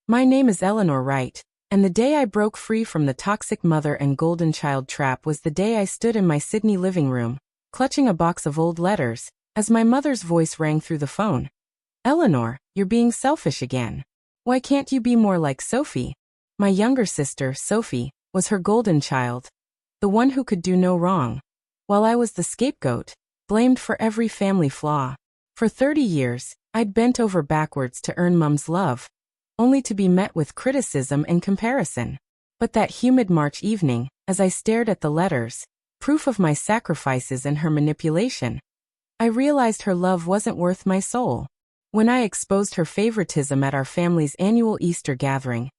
My name is Eleanor Wright, and the day I broke free from the toxic mother and golden child trap was the day I stood in my Sydney living room, clutching a box of old letters, as my mother's voice rang through the phone. Eleanor, you're being selfish again. Why can't you be more like Sophie? My younger sister, Sophie, was her golden child, the one who could do no wrong, while I was the scapegoat, blamed for every family flaw. For 30 years, I'd bent over backwards to earn Mum's love, only to be met with criticism and comparison. But that humid March evening, as I stared at the letters, proof of my sacrifices and her manipulation, I realized her love wasn't worth my soul. When I exposed her favoritism at our family's annual Easter gathering,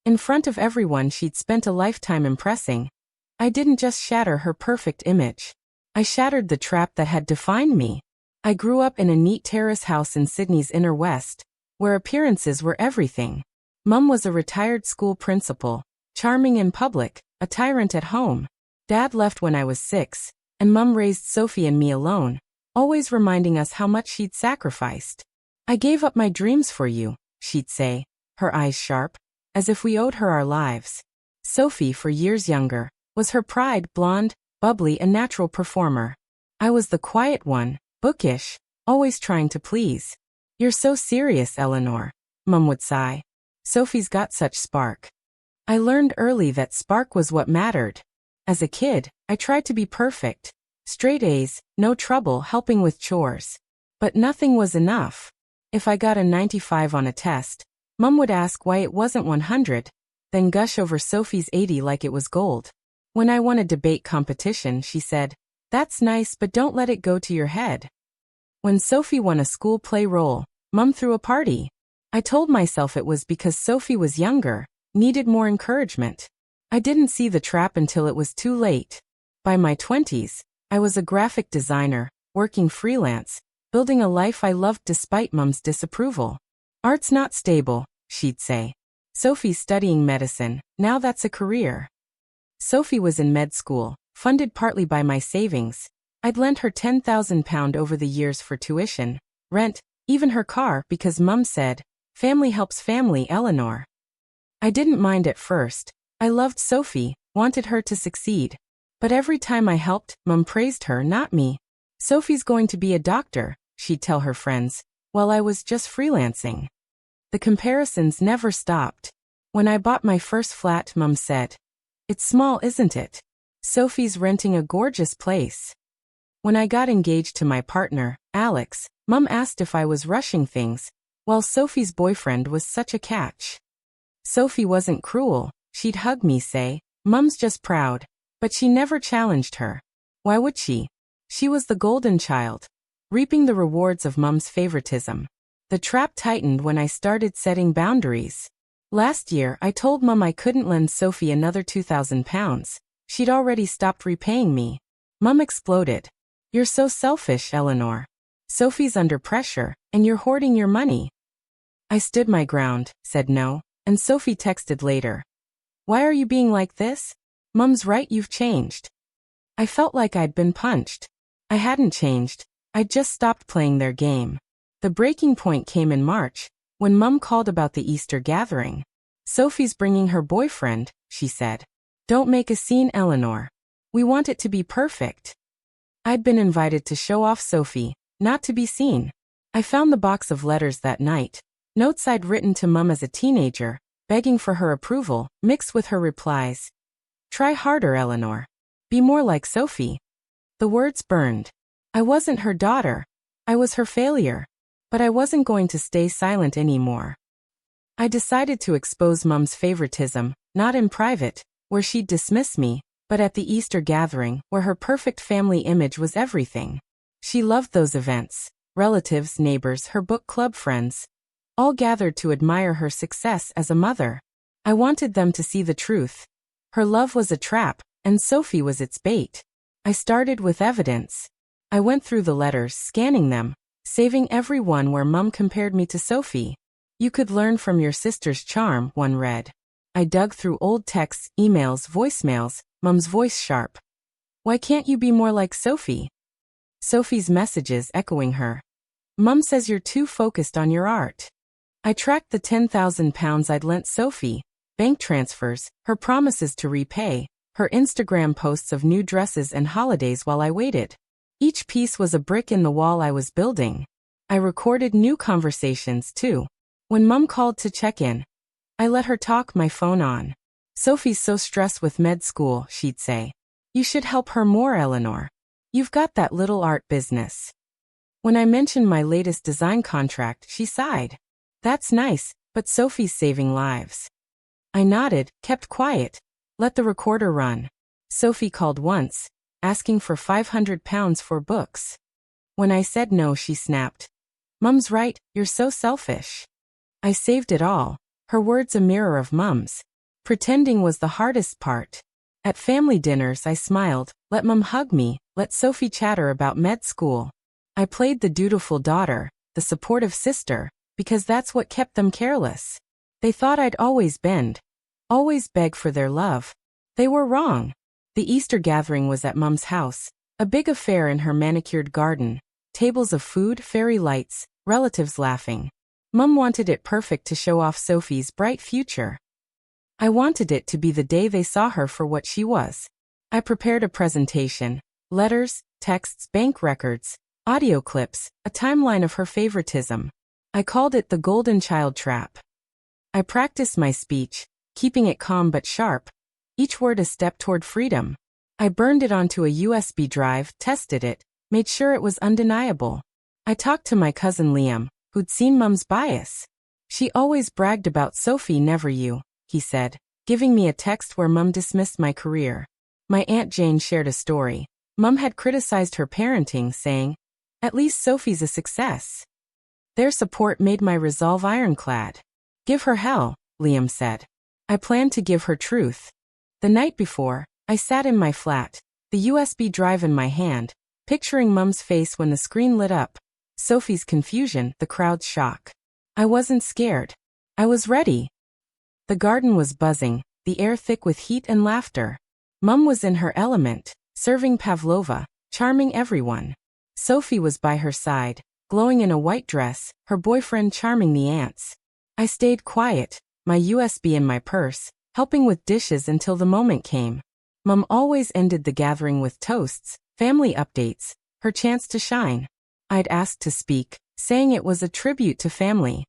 in front of everyone she'd spent a lifetime impressing, I didn't just shatter her perfect image. I shattered the trap that had defined me. I grew up in a neat terrace house in Sydney's inner west, where appearances were everything. Mum was a retired school principal, charming in public, a tyrant at home. Dad left when I was 6, and Mum raised Sophie and me alone, always reminding us how much she'd sacrificed. I gave up my dreams for you, she'd say, her eyes sharp, as if we owed her our lives. Sophie, for years younger, was her pride, blonde, bubbly, a natural performer. I was the quiet one, bookish, always trying to please. You're so serious, Eleanor, Mum would sigh. Sophie's got such spark. I learned early that spark was what mattered. As a kid, I tried to be perfect. Straight A's, no trouble helping with chores. But nothing was enough. If I got a 95 on a test, Mum would ask why it wasn't 100, then gush over Sophie's 80 like it was gold. When I won a debate competition, she said, "That's nice, but don't let it go to your head." When Sophie won a school play role, Mum threw a party. I told myself it was because Sophie was younger, needed more encouragement. I didn't see the trap until it was too late. By my 20s, I was a graphic designer, working freelance, building a life I loved despite Mum's disapproval. Art's not stable, she'd say. Sophie's studying medicine, now that's a career. Sophie was in med school, funded partly by my savings. I'd lent her £10,000 over the years for tuition, rent, even her car because Mum said, "Family helps family, Eleanor." I didn't mind at first. I loved Sophie, wanted her to succeed. But every time I helped, Mum praised her, not me. "Sophie's going to be a doctor," she'd tell her friends, while I was just freelancing. The comparisons never stopped. When I bought my first flat, Mum said, "It's small, isn't it? Sophie's renting a gorgeous place." When I got engaged to my partner, Alex, Mum asked if I was rushing things, while Sophie's boyfriend was such a catch. Sophie wasn't cruel, she'd hug me, say, "Mum's just proud," but she never challenged her. Why would she? She was the golden child, reaping the rewards of Mum's favoritism. The trap tightened when I started setting boundaries. Last year, I told Mum I couldn't lend Sophie another £2,000. She'd already stopped repaying me. Mum exploded. "You're so selfish, Eleanor. Sophie's under pressure, and you're hoarding your money." I stood my ground, said no, and Sophie texted later. "Why are you being like this? Mum's right, you've changed." I felt like I'd been punched. I hadn't changed. I'd just stopped playing their game. The breaking point came in March, when Mum called about the Easter gathering. "Sophie's bringing her boyfriend," she said. "Don't make a scene, Eleanor. We want it to be perfect." I'd been invited to show off Sophie, not to be seen. I found the box of letters that night, notes I'd written to Mum as a teenager, begging for her approval, mixed with her replies. "Try harder, Eleanor. Be more like Sophie." The words burned. I wasn't her daughter. I was her failure. But I wasn't going to stay silent anymore. I decided to expose Mum's favoritism, not in private, where she'd dismiss me, but at the Easter gathering, where her perfect family image was everything. She loved those events. Relatives, neighbors, her book club friends, all gathered to admire her success as a mother. I wanted them to see the truth. Her love was a trap, and Sophie was its bait. I started with evidence. I went through the letters, scanning them, saving every one where Mum compared me to Sophie. "You could learn from your sister's charm," one read. I dug through old texts, emails, voicemails, Mum's voice sharp. "Why can't you be more like Sophie?" Sophie's messages echoing her. "Mum says you're too focused on your art." I tracked the £10,000 I'd lent Sophie, bank transfers, her promises to repay, her Instagram posts of new dresses and holidays while I waited. Each piece was a brick in the wall I was building. I recorded new conversations too. When Mum called to check in, I let her talk, my phone on. Sophie's so stressed with med school, she'd say. You should help her more, Eleanor. You've got that little art business. When I mentioned my latest design contract, she sighed. That's nice, but Sophie's saving lives. I nodded, kept quiet, let the recorder run. Sophie called once, asking for £500 for books. When I said no, she snapped. Mum's right, you're so selfish. I saved it all, her words a mirror of Mum's. Pretending was the hardest part. At family dinners I smiled, let Mum hug me, let Sophie chatter about med school. I played the dutiful daughter, the supportive sister, because that's what kept them careless. They thought I'd always bend, always beg for their love. They were wrong. The Easter gathering was at Mum's house, a big affair in her manicured garden, tables of food, fairy lights, relatives laughing. Mum wanted it perfect to show off Sophie's bright future. I wanted it to be the day they saw her for what she was. I prepared a presentation, letters, texts, bank records, audio clips, a timeline of her favoritism. I called it the Golden Child Trap. I practiced my speech, keeping it calm but sharp, each word a step toward freedom. I burned it onto a USB drive, tested it, made sure it was undeniable. I talked to my cousin Liam, who'd seen Mum's bias. She always bragged about Sophie, never you, he said, giving me a text where Mum dismissed my career. My Aunt Jane shared a story. Mum had criticized her parenting, saying, "At least Sophie's a success." Their support made my resolve ironclad. Give her hell, Liam said. I planned to give her truth. The night before, I sat in my flat, the USB drive in my hand, picturing Mum's face when the screen lit up, Sophie's confusion, the crowd's shock. I wasn't scared. I was ready. The garden was buzzing, the air thick with heat and laughter. Mum was in her element, serving pavlova, charming everyone. Sophie was by her side, glowing in a white dress, her boyfriend charming the aunts. I stayed quiet, my USB in my purse, helping with dishes until the moment came. Mum always ended the gathering with toasts, family updates, her chance to shine. I'd asked to speak, saying it was a tribute to family.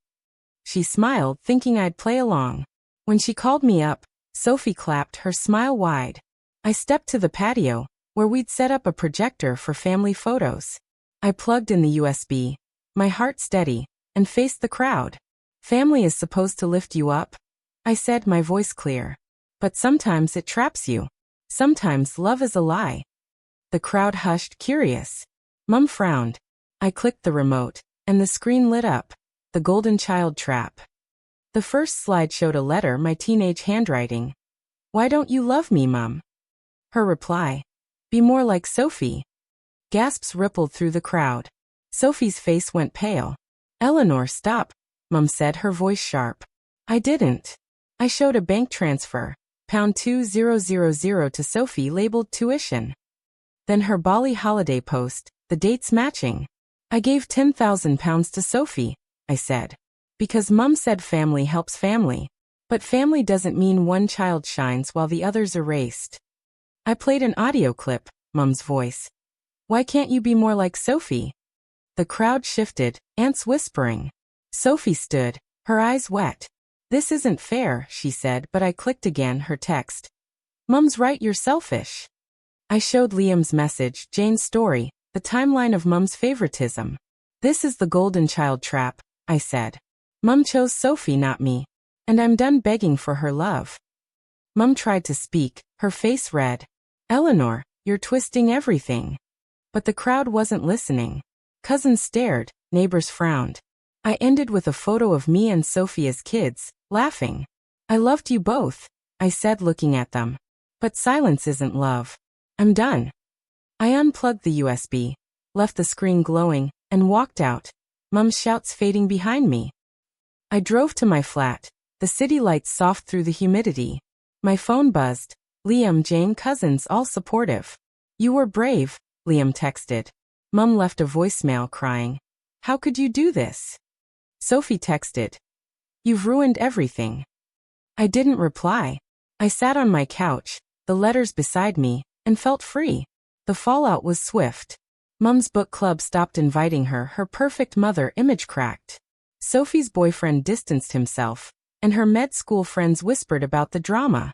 She smiled, thinking I'd play along. When she called me up, Sophie clapped, her smile wide. I stepped to the patio, where we'd set up a projector for family photos. I plugged in the USB, my heart steady, and faced the crowd. Family is supposed to lift you up, I said, my voice clear. But sometimes it traps you. Sometimes love is a lie. The crowd hushed, curious. Mum frowned. I clicked the remote, and the screen lit up. The Golden Child Trap. The first slide showed a letter, my teenage handwriting. Why don't you love me, Mum? Her reply. Be more like Sophie. Gasps rippled through the crowd. Sophie's face went pale. Eleanor, stop, Mum said, her voice sharp. I didn't. I showed a bank transfer, £2000 to Sophie labeled tuition. Then her Bali holiday post, the dates matching. I gave £10,000 to Sophie, I said. Because Mum said family helps family. But family doesn't mean one child shines while the other's erased. I played an audio clip, Mum's voice. Why can't you be more like Sophie? The crowd shifted, aunts whispering. Sophie stood, her eyes wet. This isn't fair, she said, but I clicked again, her text. Mum's right, you're selfish. I showed Liam's message, Jane's story, the timeline of Mum's favoritism. This is the Golden Child Trap, I said. Mum chose Sophie, not me. And I'm done begging for her love. Mum tried to speak, her face red. Eleanor, you're twisting everything. But the crowd wasn't listening. Cousins stared, neighbors frowned. I ended with a photo of me and Sophie as kids, laughing. I loved you both, I said, looking at them. But silence isn't love. I'm done. I unplugged the USB, left the screen glowing, and walked out, Mum's shouts fading behind me. I drove to my flat, the city lights soft through the humidity. My phone buzzed. Liam, Jane, cousins, all supportive. You were brave, Liam texted. Mum left a voicemail crying. How could you do this? Sophie texted. You've ruined everything. I didn't reply. I sat on my couch, the letters beside me, and felt free. The fallout was swift. Mum's book club stopped inviting her. Her perfect mother image cracked. Sophie's boyfriend distanced himself, and her med school friends whispered about the drama.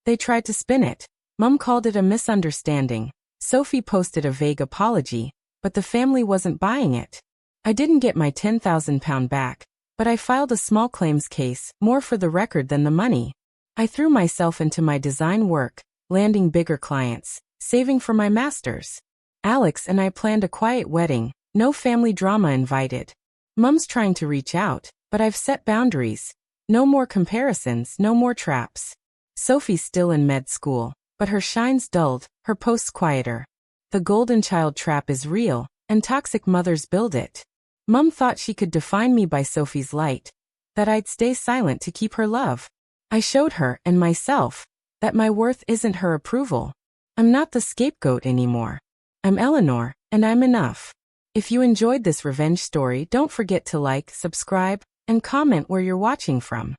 They tried to spin it. Mum called it a misunderstanding. Sophie posted a vague apology, but the family wasn't buying it. I didn't get my £10,000 back, but I filed a small claims case, more for the record than the money. I threw myself into my design work, landing bigger clients, saving for my master's. Alex and I planned a quiet wedding, no family drama invited. Mum's trying to reach out, but I've set boundaries. No more comparisons, no more traps. Sophie's still in med school, but her shine's dulled, her posts quieter. The golden child trap is real, and toxic mothers build it. Mum thought she could define me by Sophie's light, that I'd stay silent to keep her love. I showed her, and myself, that my worth isn't her approval. I'm not the scapegoat anymore. I'm Eleanor, and I'm enough. If you enjoyed this revenge story, don't forget to like, subscribe, and comment where you're watching from.